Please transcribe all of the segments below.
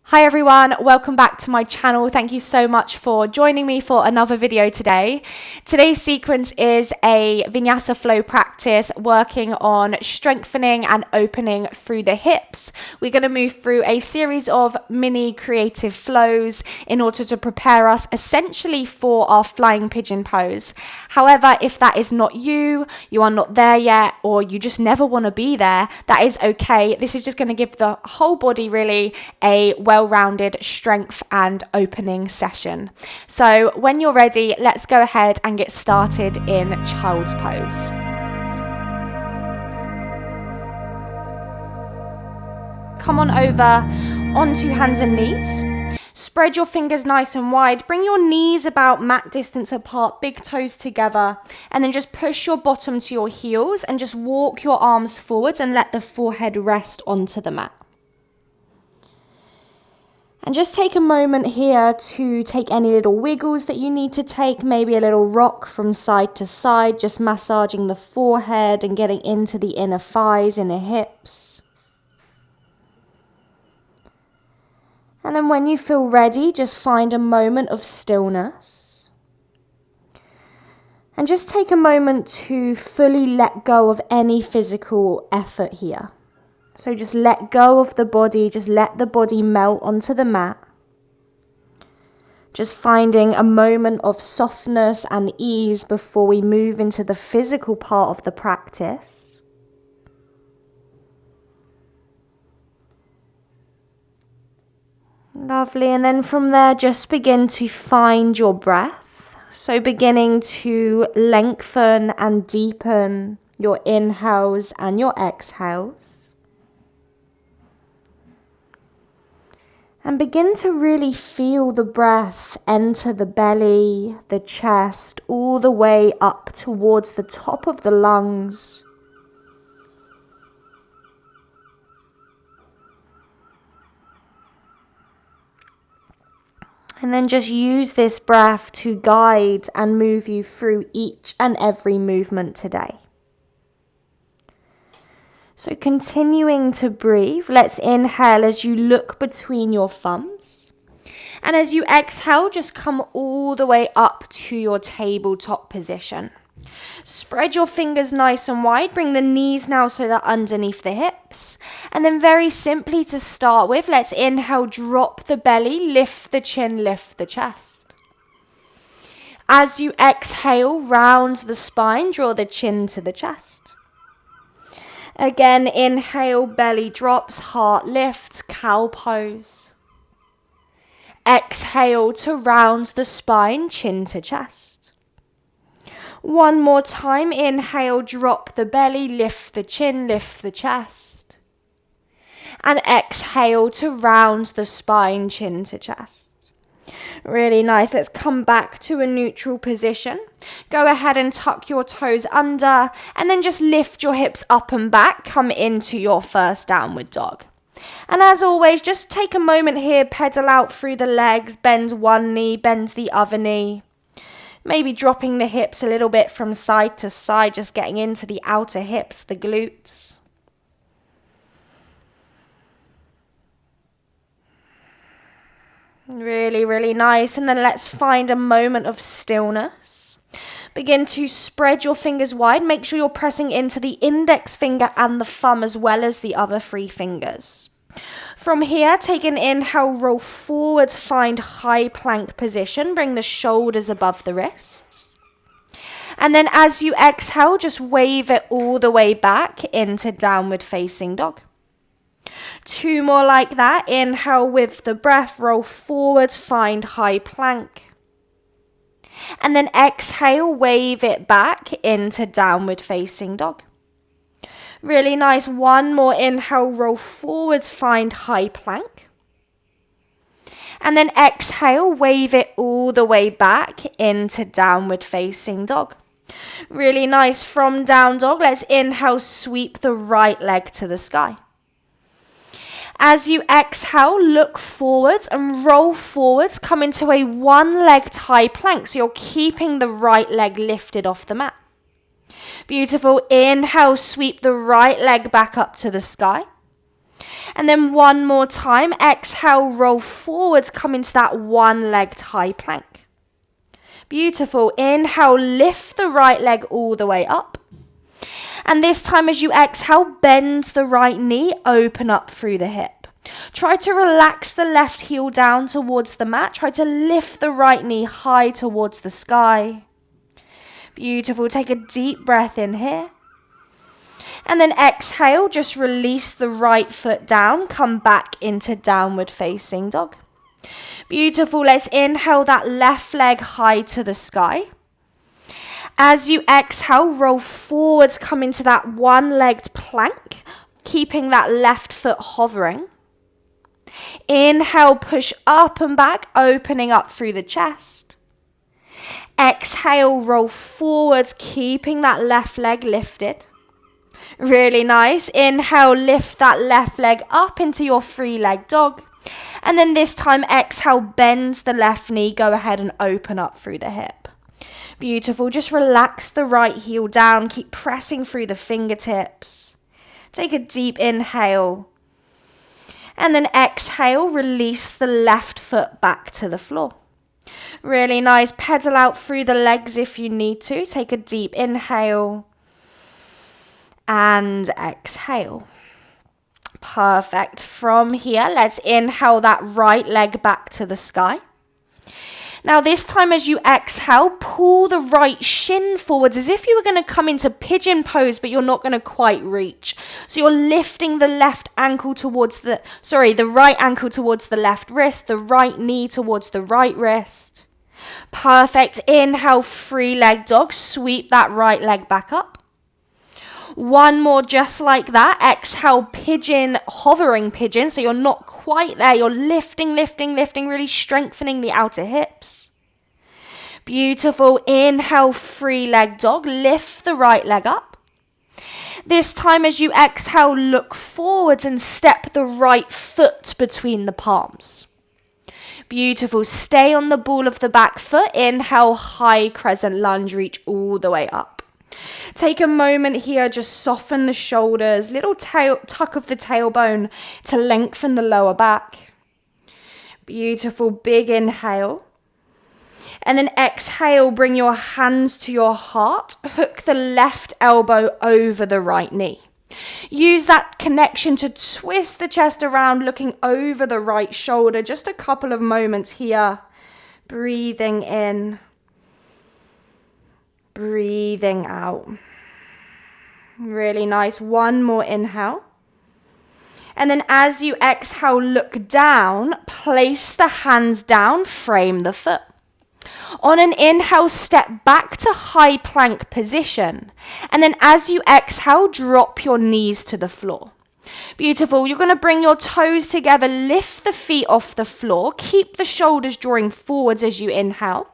Hi everyone, welcome back to my channel. Thank you so much for joining me for another video today. Today's sequence is a vinyasa flow practice working on strengthening and opening through the hips. We're going to move through a series of mini creative flows in order to prepare us essentially for our flying pigeon pose. However, if that is not you, you are not there yet, or you just never want to be there, that is okay. This is just going to give the whole body really a well-rounded strength and opening session. So when you're ready, let's go ahead and get started in child's pose. Come on over onto hands and knees. Spread your fingers nice and wide. Bring your knees about mat distance apart, big toes together, and then just push your bottom to your heels and just walk your arms forwards and let the forehead rest onto the mat. And just take a moment here to take any little wiggles that you need to take, maybe a little rock from side to side, just massaging the forehead and getting into the inner thighs, inner hips. And then when you feel ready, just find a moment of stillness. And just take a moment to fully let go of any physical effort here. So just let go of the body, just let the body melt onto the mat. Just finding a moment of softness and ease before we move into the physical part of the practice. Lovely, and then from there just begin to find your breath. So beginning to lengthen and deepen your inhales and your exhales. And begin to really feel the breath enter the belly, the chest, all the way up towards the top of the lungs. And then just use this breath to guide and move you through each and every movement today. So continuing to breathe, let's inhale as you look between your thumbs. And as you exhale, just come all the way up to your tabletop position. Spread your fingers nice and wide. Bring the knees now so they're underneath the hips. And then very simply to start with, let's inhale, drop the belly, lift the chin, lift the chest. As you exhale, round the spine, draw the chin to the chest. Again, inhale, belly drops, heart lifts, cow pose. Exhale to round the spine, chin to chest. One more time, inhale, drop the belly, lift the chin, lift the chest. And exhale to round the spine, chin to chest. Really nice. Let's come back to a neutral position. Go ahead and tuck your toes under and then just lift your hips up and back. Come into your first downward dog. And as always, just take a moment here, pedal out through the legs, bend one knee, bend the other knee. Maybe dropping the hips a little bit from side to side, just getting into the outer hips, the glutes. Really, really nice. And then let's find a moment of stillness. Begin to spread your fingers wide. Make sure you're pressing into the index finger and the thumb as well as the other three fingers. From here, take an inhale, roll forwards, find high plank position. Bring the shoulders above the wrists. And then as you exhale, just wave it all the way back into downward facing dog. Two more like that. Inhale with the breath, roll forwards, find high plank. And then exhale, wave it back into downward facing dog. Really nice. One more inhale, roll forwards, find high plank. And then exhale, wave it all the way back into downward facing dog. Really nice. From down dog, let's inhale, sweep the right leg to the sky. As you exhale, look forwards and roll forwards. Come into a one-legged high plank. So you're keeping the right leg lifted off the mat. Beautiful. Inhale, sweep the right leg back up to the sky. And then one more time, exhale, roll forwards, come into that one-legged high plank. Beautiful. Inhale, lift the right leg all the way up. And this time as you exhale, bend the right knee, open up through the hip. Try to relax the left heel down towards the mat. Try to lift the right knee high towards the sky. Beautiful. Take a deep breath in here. And then exhale, just release the right foot down, come back into downward facing dog. Beautiful. Let's inhale that left leg high to the sky. As you exhale, roll forwards, come into that one-legged plank, keeping that left foot hovering. Inhale, push up and back, opening up through the chest. Exhale, roll forwards, keeping that left leg lifted. Really nice. Inhale, lift that left leg up into your three-leg dog. And then this time, exhale, bend the left knee. Go ahead and open up through the hip. Beautiful. Just relax the right heel down. Keep pressing through the fingertips. Take a deep inhale. And then exhale, release the left foot back to the floor. Really nice. Pedal out through the legs if you need to. Take a deep inhale. And exhale. Perfect. From here, let's inhale that right leg back to the sky. Now this time as you exhale, pull the right shin forwards as if you were going to come into pigeon pose, but you're not going to quite reach. So you're lifting the right ankle towards the left wrist, the right knee towards the right wrist. Perfect. Inhale, three-leg dog. Sweep that right leg back up. One more just like that. Exhale, pigeon, hovering pigeon. So you're not quite there. You're lifting, really strengthening the outer hips. Beautiful. Inhale, three-leg dog. Lift the right leg up. This time as you exhale, look forwards and step the right foot between the palms. Beautiful. Stay on the ball of the back foot. Inhale, high crescent lunge. Reach all the way up. Take a moment here, just soften the shoulders, little tuck of the tailbone to lengthen the lower back. Beautiful, big inhale. And then exhale, bring your hands to your heart, hook the left elbow over the right knee. Use that connection to twist the chest around, looking over the right shoulder. Just a couple of moments here, breathing in. Breathing out. Really nice. One more inhale. And then as you exhale, look down, place the hands down, frame the foot. On an inhale, step back to high plank position. And then as you exhale, drop your knees to the floor. Beautiful. You're going to bring your toes together, lift the feet off the floor, keep the shoulders drawing forwards as you inhale.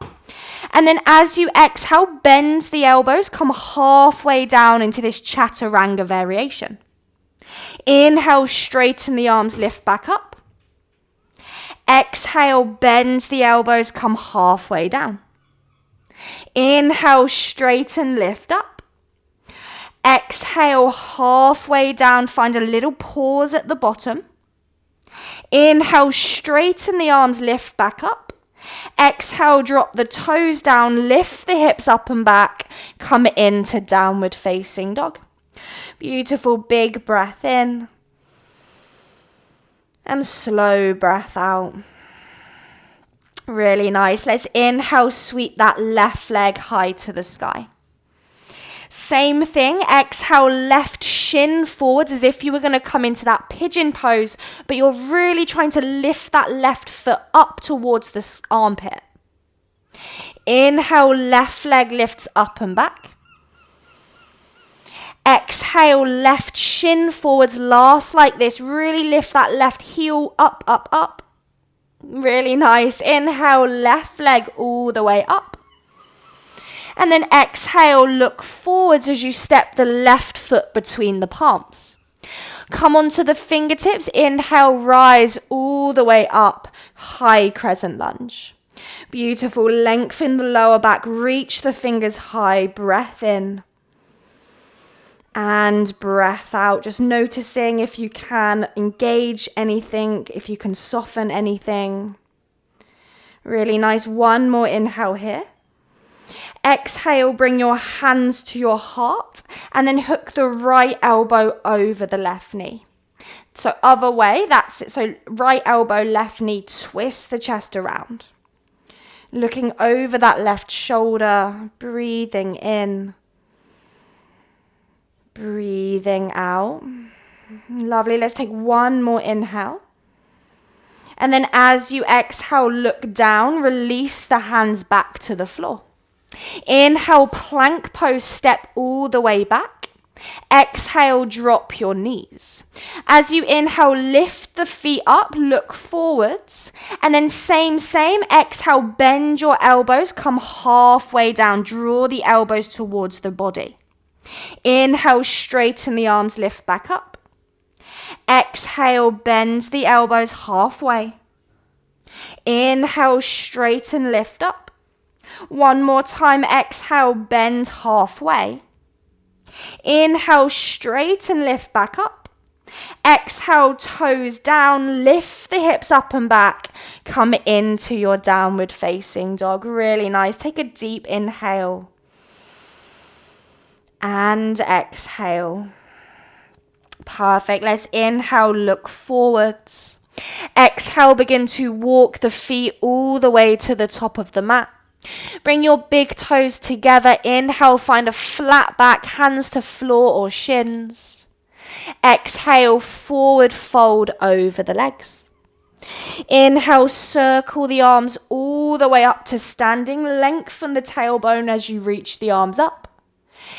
And then as you exhale, bend the elbows, come halfway down into this Chaturanga variation. Inhale, straighten the arms, lift back up. Exhale, bend the elbows, come halfway down. Inhale, straighten, lift up. Exhale, halfway down, find a little pause at the bottom. Inhale, straighten the arms, lift back up. Exhale, drop the toes down, lift the hips up and back, come into downward facing dog. Beautiful, big breath in. And slow breath out. Really nice. Let's inhale, sweep that left leg high to the sky. Same thing, exhale, left shin forwards as if you were going to come into that pigeon pose, but you're really trying to lift that left foot up towards the armpit. Inhale, left leg lifts up and back. Exhale, left shin forwards, last like this. Really lift that left heel up, up, up. Really nice. Inhale, left leg all the way up. And then exhale, look forwards as you step the left foot between the palms. Come onto the fingertips. Inhale, rise all the way up. High crescent lunge. Beautiful. Lengthen the lower back. Reach the fingers high. Breath in. And breath out, just noticing if you can engage anything, if you can soften anything. Really nice. One more inhale here. Exhale, bring your hands to your heart and then hook the right elbow over the left knee. So other way, that's it. So right elbow, left knee, twist the chest around. Looking over that left shoulder, breathing in. Breathing out. Lovely. Let's take one more inhale. And then as you exhale, look down, release the hands back to the floor. Inhale, plank pose, step all the way back. Exhale, drop your knees. As you inhale, lift the feet up, look forwards. And then same, exhale, bend your elbows, come halfway down, draw the elbows towards the body. Inhale, straighten the arms, lift back up. Exhale, bend the elbows halfway. Inhale, straighten, lift up. One more time, exhale, bend halfway. Inhale, straighten, lift back up. Exhale, toes down, lift the hips up and back. Come into your downward facing dog. Really nice. Take a deep inhale. And exhale. Perfect. Let's inhale, look forwards. Exhale, begin to walk the feet all the way to the top of the mat. Bring your big toes together. Inhale, find a flat back, hands to floor or shins. Exhale, forward fold over the legs. Inhale, circle the arms all the way up to standing. Lengthen the tailbone as you reach the arms up.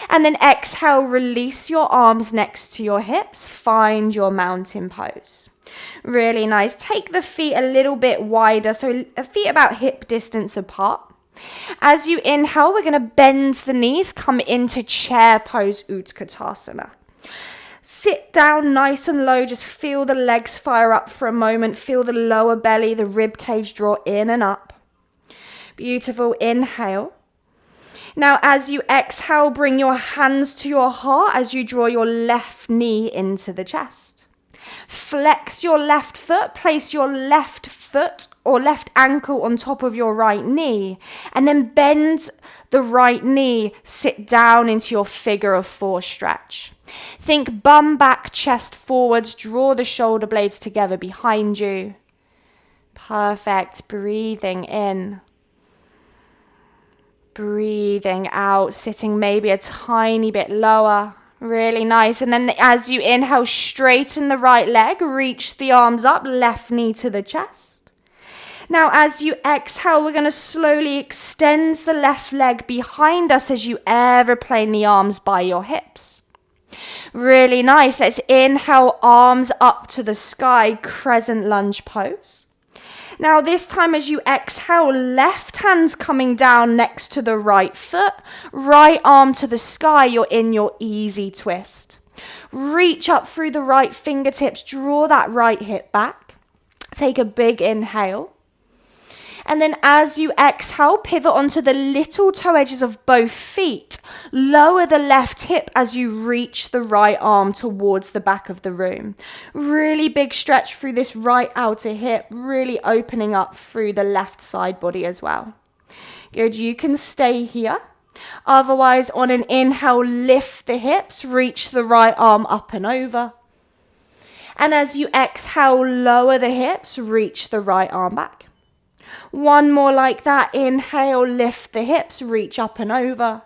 And then exhale, release your arms next to your hips. Find your mountain pose. Really nice. Take the feet a little bit wider, so feet about hip distance apart. As you inhale, we're going to bend the knees, come into chair pose, Utkatasana. Sit down nice and low, just feel the legs fire up for a moment. Feel the lower belly, the rib cage draw in and up. Beautiful, inhale. Now as you exhale, bring your hands to your heart as you draw your left knee into the chest. Flex your left foot, place your left foot or left ankle on top of your right knee, and then bend the right knee, sit down into your figure of four stretch. Think bum back, chest forwards, draw the shoulder blades together behind you. Perfect, breathing in. Breathing out, sitting maybe a tiny bit lower. Really nice. And then as you inhale, straighten the right leg, reach the arms up, left knee to the chest. Now as you exhale, we're going to slowly extend the left leg behind us as you aeroplane the arms by your hips. Really nice. Let's inhale, arms up to the sky, crescent lunge pose. Now this time as you exhale, left hand's coming down next to the right foot, right arm to the sky, you're in your easy twist. Reach up through the right fingertips, draw that right hip back. Take a big inhale. And then as you exhale, pivot onto the little toe edges of both feet. Lower the left hip as you reach the right arm towards the back of the room. Really big stretch through this right outer hip, really opening up through the left side body as well. Good, you can stay here. Otherwise, on an inhale, lift the hips, reach the right arm up and over. And as you exhale, lower the hips, reach the right arm back. One more like that. Inhale, lift the hips, reach up and over.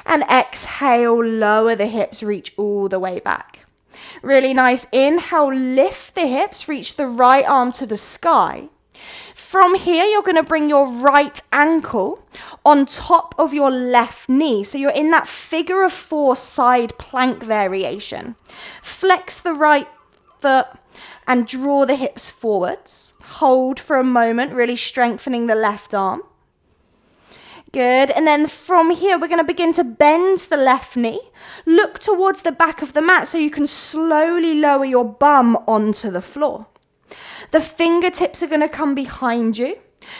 And exhale, lower the hips, reach all the way back. Really nice. Inhale, lift the hips, reach the right arm to the sky. From here, you're going to bring your right ankle on top of your left knee. So you're in that figure of four side plank variation. Flex the right foot and draw the hips forwards. Hold for a moment, really strengthening the left arm. Good. And then from here, we're going to begin to bend the left knee. Look towards the back of the mat so you can slowly lower your bum onto the floor. The fingertips are going to come behind you.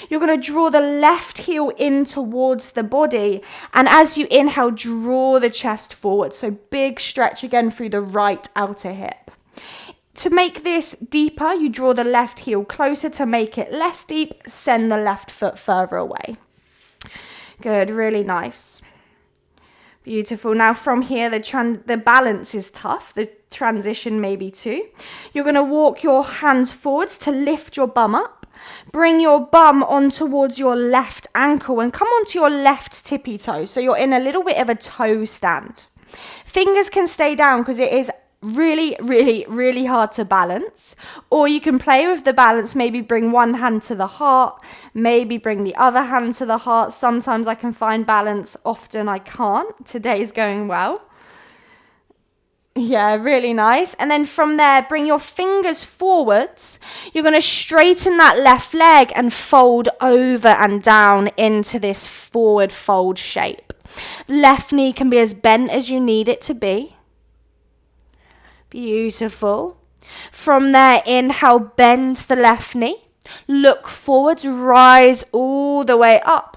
You're going to draw the left heel in towards the body. And as you inhale, draw the chest forward. So big stretch again through the right outer hip. To make this deeper, you draw the left heel closer. To make it less deep, send the left foot further away. Good, really nice. Beautiful. Now from here, the balance is tough. The transition maybe too. You're going to walk your hands forwards to lift your bum up. Bring your bum on towards your left ankle and come onto your left tippy toe. So you're in a little bit of a toe stand. Fingers can stay down because it is really, really, really hard to balance. Or you can play with the balance, maybe bring one hand to the heart, maybe bring the other hand to the heart. Sometimes I can find balance, often I can't. Today's going well. Yeah, really nice. And then from there, bring your fingers forwards. You're going to straighten that left leg and fold over and down into this forward fold shape. Left knee can be as bent as you need it to be. Beautiful. From there, inhale, bend the left knee. Look forwards, rise all the way up.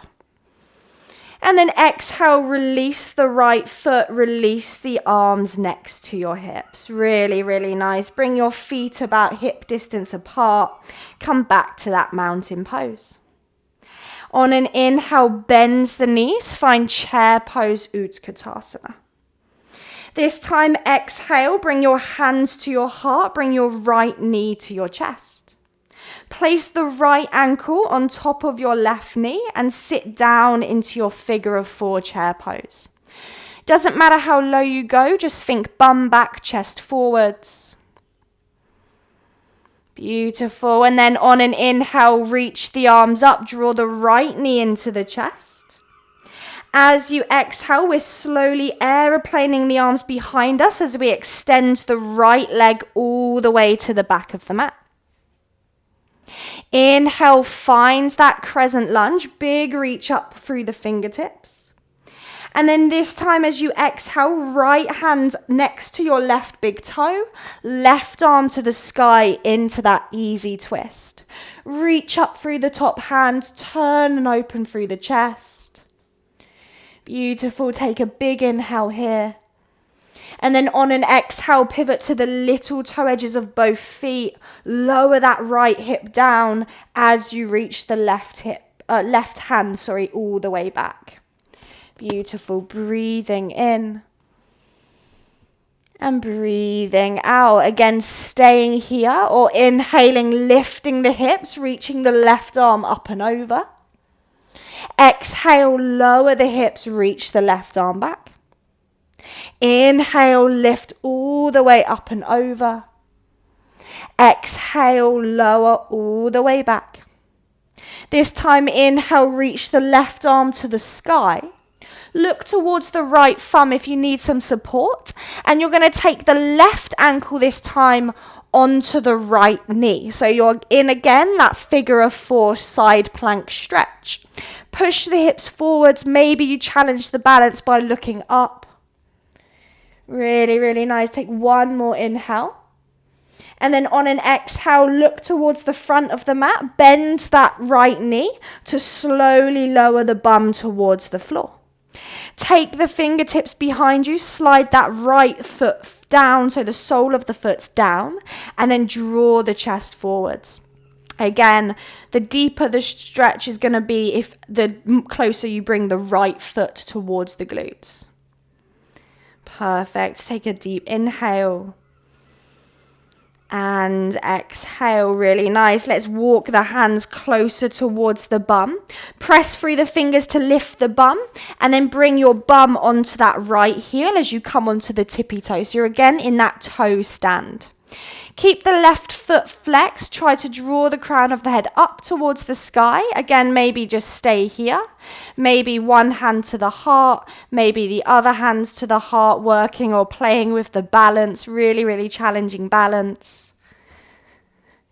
And then exhale, release the right foot, release the arms next to your hips. Really, really nice. Bring your feet about hip distance apart. Come back to that mountain pose. On an inhale, bend the knees. Find chair pose, Utkatasana. This time, exhale, bring your hands to your heart, bring your right knee to your chest. Place the right ankle on top of your left knee and sit down into your figure of four chair pose. Doesn't matter how low you go, just think bum back, chest forwards. Beautiful. And then on an inhale, reach the arms up, draw the right knee into the chest. As you exhale, we're slowly aeroplaning the arms behind us as we extend the right leg all the way to the back of the mat. Inhale, find that crescent lunge, big reach up through the fingertips. And then this time as you exhale, right hand next to your left big toe, left arm to the sky into that easy twist. Reach up through the top hand, turn and open through the chest. Beautiful. Take a big inhale here. And then on an exhale, pivot to the little toe edges of both feet. Lower that right hip down as you reach the left hand, all the way back. Beautiful. Breathing in. And breathing out. Again, staying here or inhaling, lifting the hips, reaching the left arm up and over. Exhale, lower the hips, reach the left arm back. Inhale, lift all the way up and over. Exhale, lower all the way back. This time, inhale, reach the left arm to the sky. Look towards the right thumb if you need some support. And you're going to take the left ankle this time onto the right knee. So you're in again, that figure of four side plank stretch. Push the hips forwards. Maybe you challenge the balance by looking up. Really, really nice. Take one more inhale. And then on an exhale, look towards the front of the mat. Bend that right knee to slowly lower the bum towards the floor. Take the fingertips behind you. Slide that right foot down so the sole of the foot's down. And then draw the chest forwards. Again, the deeper the stretch is going to be if the closer you bring the right foot towards the glutes. Perfect. Take a deep inhale. And exhale, really nice. Let's walk the hands closer towards the bum. Press through the fingers to lift the bum and then bring your bum onto that right heel as you come onto the tippy toe. So you're again in that toe stand. Keep the left foot flexed. Try to draw the crown of the head up towards the sky. Again, maybe just stay here. Maybe one hand to the heart. Maybe the other hands to the heart, working or playing with the balance. Really, really challenging balance.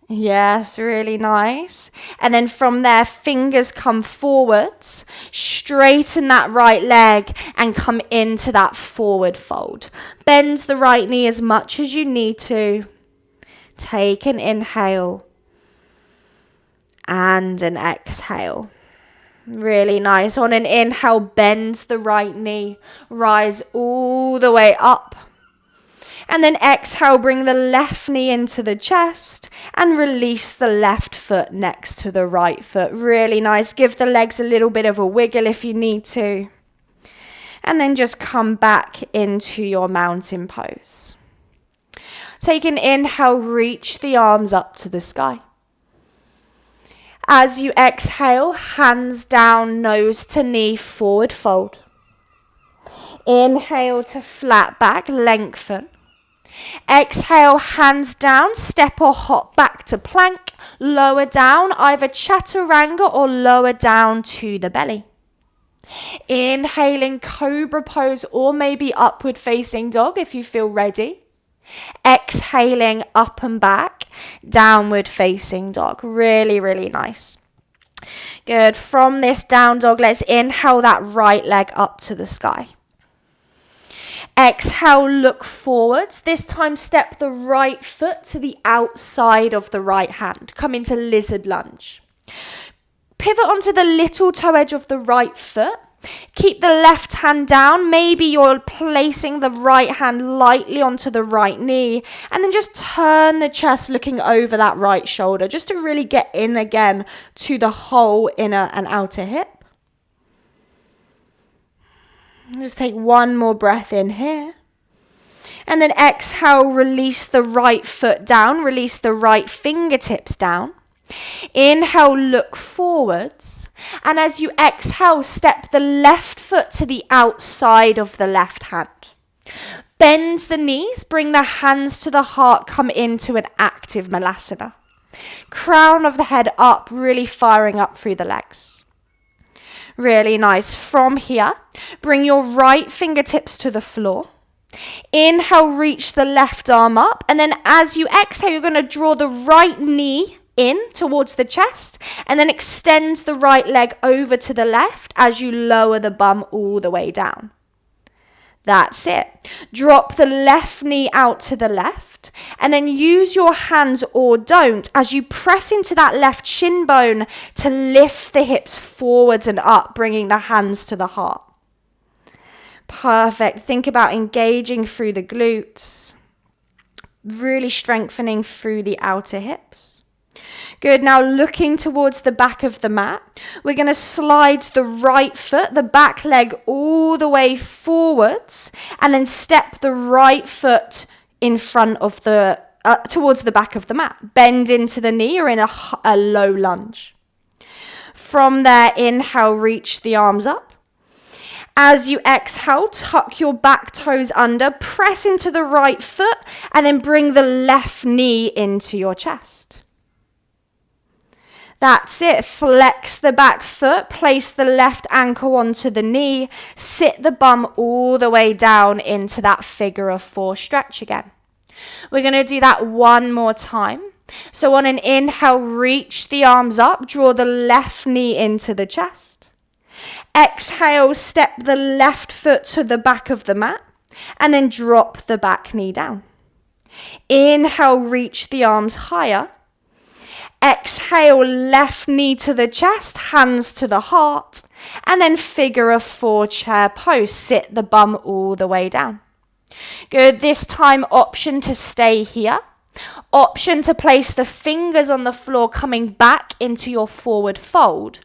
Yes, really nice. And then from there, fingers come forwards. Straighten that right leg and come into that forward fold. Bend the right knee as much as you need to. Take an inhale. And and an exhale. Really nice. On an inhale, bend the right knee, rise all the way up. And then exhale, bring the left knee into the chest and release the left foot next to the right foot. Really nice. Give the legs a little bit of a wiggle if you need to. And then just come back into your mountain pose. Take an inhale, reach the arms up to the sky. As you exhale, hands down, nose to knee, forward fold. Inhale to flat back, lengthen. Exhale, hands down, step or hop back to plank, lower down, either Chaturanga or lower down to the belly. Inhaling, cobra pose or maybe upward facing dog if you feel ready. Exhaling, up and back, downward facing dog. Really, really nice. Good. From this down dog, let's inhale that right leg up to the sky. Exhale, look forwards. This time, step the right foot to the outside of the right hand. Come into lizard lunge. Pivot onto the little toe edge of the right foot. Keep the left hand down. Maybe you're placing the right hand lightly onto the right knee. And then just turn the chest looking over that right shoulder, just to really get in again to the whole inner and outer hip. Just take one more breath in here. And then exhale, release the right foot down. Release the right fingertips down. Inhale, look forwards. And as you exhale, step the left foot to the outside of the left hand. Bend the knees, bring the hands to the heart, come into an active malasana. Crown of the head up, really firing up through the legs. Really nice. From here, bring your right fingertips to the floor. Inhale, reach the left arm up. And then as you exhale, you're going to draw the right knee in towards the chest. And then extend the right leg over to the left as you lower the bum all the way down. That's it. Drop the left knee out to the left. And then use your hands or don't as you press into that left shin bone to lift the hips forwards and up, bringing the hands to the heart. Perfect. Think about engaging through the glutes. Really strengthening through the outer hips. Good. Now looking towards the back of the mat, we're going to slide the right foot, the back leg all the way forwards, and then step the right foot in front of the, towards the back of the mat. Bend into the knee or in a low lunge. From there, inhale, reach the arms up. As you exhale, tuck your back toes under, press into the right foot, and then bring the left knee into your chest. That's it. Flex the back foot, place the left ankle onto the knee, sit the bum all the way down into that figure of four stretch again. We're going to do that one more time. So on an inhale, reach the arms up, draw the left knee into the chest. Exhale, step the left foot to the back of the mat, and then drop the back knee down. Inhale, reach the arms higher. Exhale, left knee to the chest, hands to the heart, and then figure of four chair pose. Sit the bum all the way down. Good. This time, option to stay here. Option to place the fingers on the floor, coming back into your forward fold.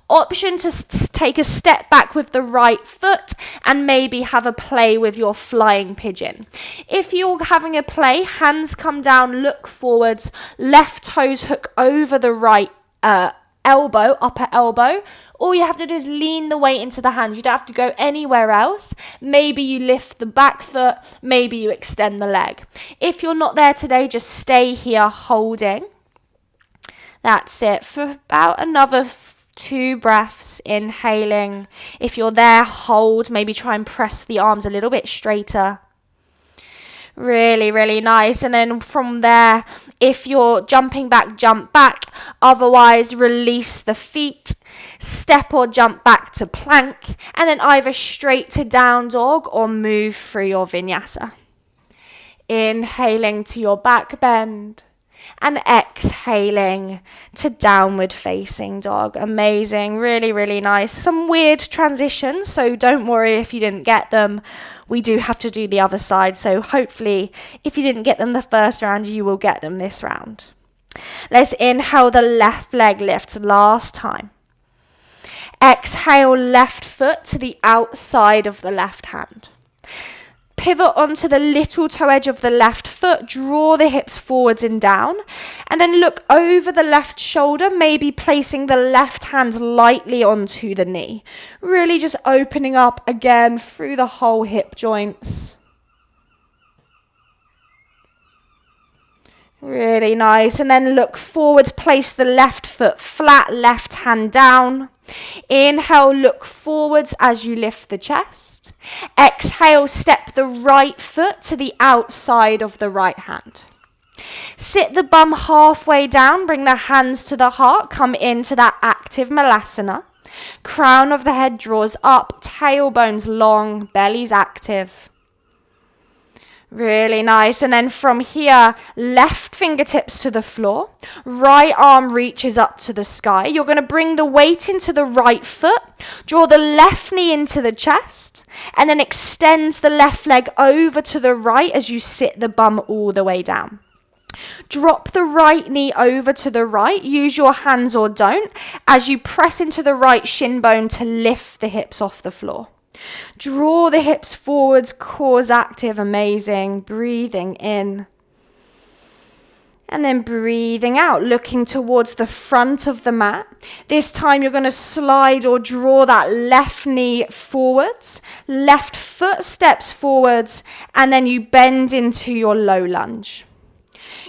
Option to take a step back with the right foot and maybe have a play with your flying pigeon. If you're having a play, hands come down, look forwards, left toes hook over the right elbow, upper elbow. All you have to do is lean the weight into the hands. You don't have to go anywhere else. Maybe you lift the back foot, maybe you extend the leg. If you're not there today, just stay here holding. That's it for about another 2 breaths, inhaling. If you're there, hold. Maybe try and press the arms a little bit straighter. Really, really nice. And then from there, if you're jumping back, jump back. Otherwise, release the feet. Step or jump back to plank. And then either straight to down dog or move through your vinyasa. Inhaling to your back bend. And exhaling to downward facing dog. Amazing, really, really nice. Some weird transitions, so don't worry if you didn't get them. We do have to do the other side, so hopefully if you didn't get them the first round, you will get them this round. Let's inhale the left leg lifts last time. Exhale, left foot to the outside of the left hand. Pivot onto the little toe edge of the left foot, draw the hips forwards and down, and then look over the left shoulder, maybe placing the left hand lightly onto the knee. Really just opening up again through the whole hip joints. Really nice. And then look forwards, place the left foot flat, left hand down. Inhale, look forwards as you lift the chest. Exhale, step the right foot to the outside of the right hand. Sit the bum halfway down, bring the hands to the heart, come into that active malasana. Crown of the head draws up, tailbones long, belly's active. Really nice. And then from here, left fingertips to the floor. Right arm reaches up to the sky. You're going to bring the weight into the right foot. Draw the left knee into the chest. And then extend the left leg over to the right as you sit the bum all the way down. Drop the right knee over to the right. Use your hands or don't as you press into the right shin bone to lift the hips off the floor. Draw the hips forwards, cores active, amazing. Breathing in. And then breathing out, looking towards the front of the mat. This time you're going to slide or draw that left knee forwards. Left foot steps forwards, and then you bend into your low lunge.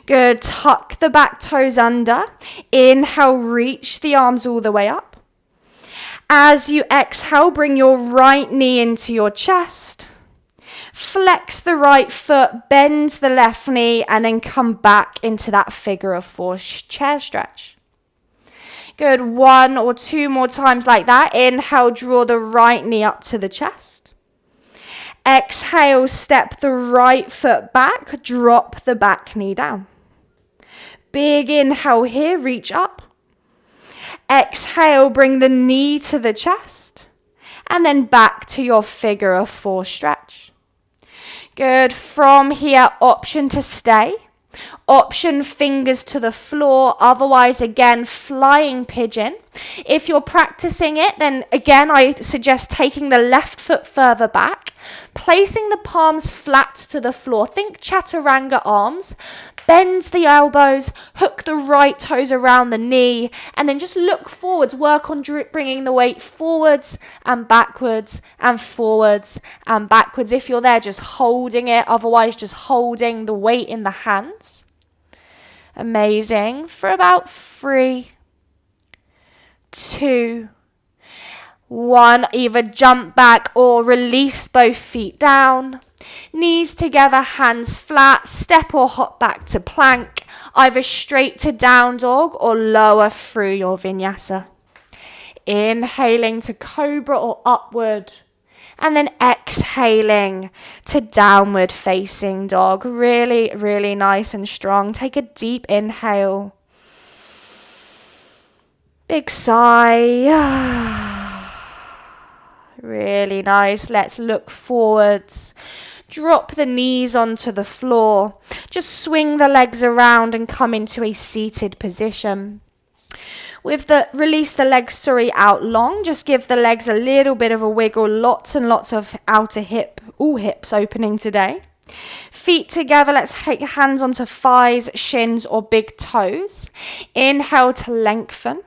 Good. Tuck the back toes under. Inhale, reach the arms all the way up. As you exhale, bring your right knee into your chest. Flex the right foot, bend the left knee, and then come back into that figure of four chair stretch. Good. 1 or 2 more times like that. Inhale, draw the right knee up to the chest. Exhale, step the right foot back, drop the back knee down. Big inhale here, reach up. Exhale, bring the knee to the chest, and then back to your figure of four stretch. Good. From here, option to stay. Option fingers to the floor. Otherwise, again, flying pigeon. If you're practicing it, then again, I suggest taking the left foot further back, placing the palms flat to the floor. Think Chaturanga arms. Bend the elbows, hook the right toes around the knee, and then just look forwards. Work on bringing the weight forwards and backwards and forwards and backwards. If you're there, just holding it. Otherwise, just holding the weight in the hands. Amazing. For about 3, 2, 1. Either jump back or release both feet down. Knees together, hands flat, step or hop back to plank, either straight to down dog or lower through your vinyasa. Inhaling to cobra or upward, and then exhaling to downward facing dog. Really, really nice and strong. Take a deep inhale. Big sigh. Really nice. Let's look forwards. Drop the knees onto the floor. Just swing the legs around and come into a seated position. Release the legs, out long. Just give the legs a little bit of a wiggle. Lots and lots of outer hips opening today. Feet together. Let's take hands onto thighs, shins, or big toes. Inhale to lengthen.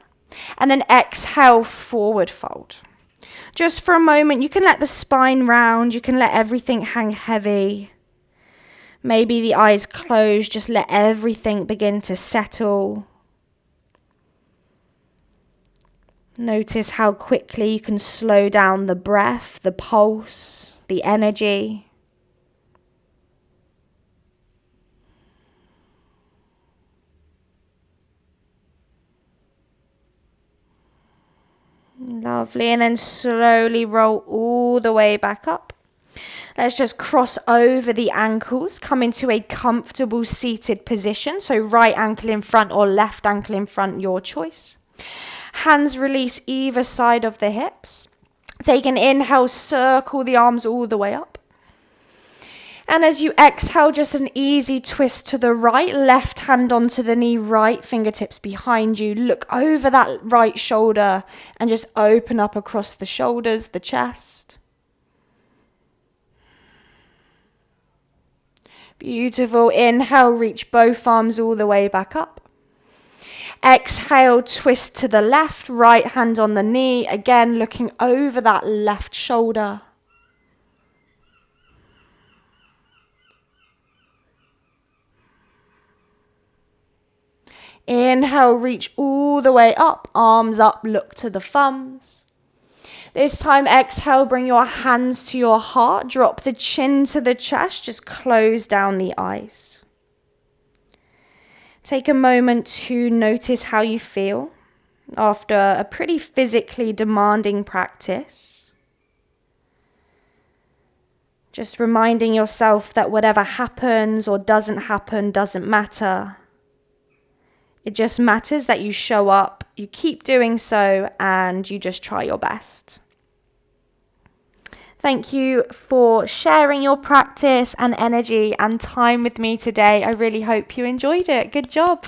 And then exhale, forward fold. Just for a moment, you can let the spine round. You can let everything hang heavy. Maybe the eyes closed. Just let everything begin to settle. Notice how quickly you can slow down the breath, the pulse, the energy. Lovely. And then slowly roll all the way back up. Let's just cross over the ankles, come into a comfortable seated position. So right ankle in front or left ankle in front, your choice. Hands release either side of the hips. Take an inhale, circle the arms all the way up. And as you exhale, just an easy twist to the right, left hand onto the knee, right fingertips behind you. Look over that right shoulder and just open up across the shoulders, the chest. Beautiful. Inhale, reach both arms all the way back up. Exhale, twist to the left, right hand on the knee. Again, looking over that left shoulder. Inhale, reach all the way up, arms up, look to the thumbs. This time, exhale, bring your hands to your heart, drop the chin to the chest, just close down the eyes. Take a moment to notice how you feel after a pretty physically demanding practice. Just reminding yourself that whatever happens or doesn't happen doesn't matter. It just matters that you show up, you keep doing so, and you just try your best. Thank you for sharing your practice and energy and time with me today. I really hope you enjoyed it. Good job.